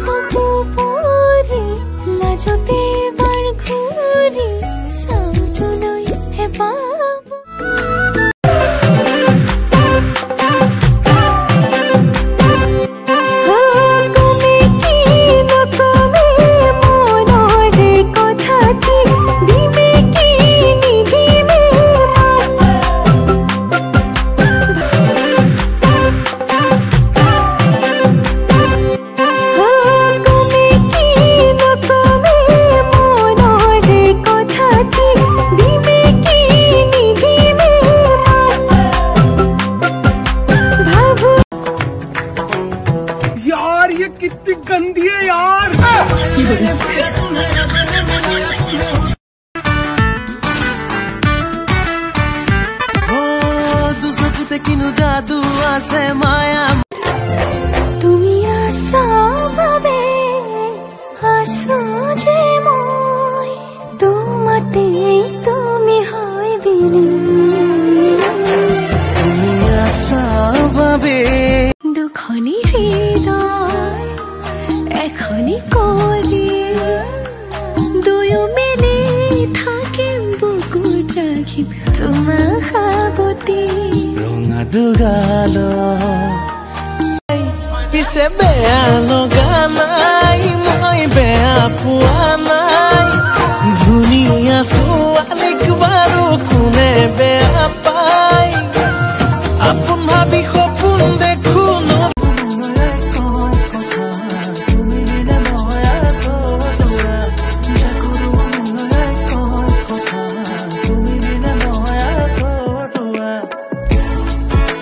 চকু পৰি লাজতে বাৰ ঘূৰি চাউললৈ হেঁপাহ ये कितनी गंदी है यार। দুচকুতে কিনো যাদু আছে মায়া তুমি আছা বাবে আছো যে মই তোমাতে তুমি হয় বিনি তুমি আছা বাবে দুখনি হৃদয় এখনি কলি দুয়ো মিলি থাকিম বুকুত ৰাখিম তোমাৰ সাৱতি ৰঙা দুগাল পিছে বেয়া লগা নাই মই বেয়া পোৱা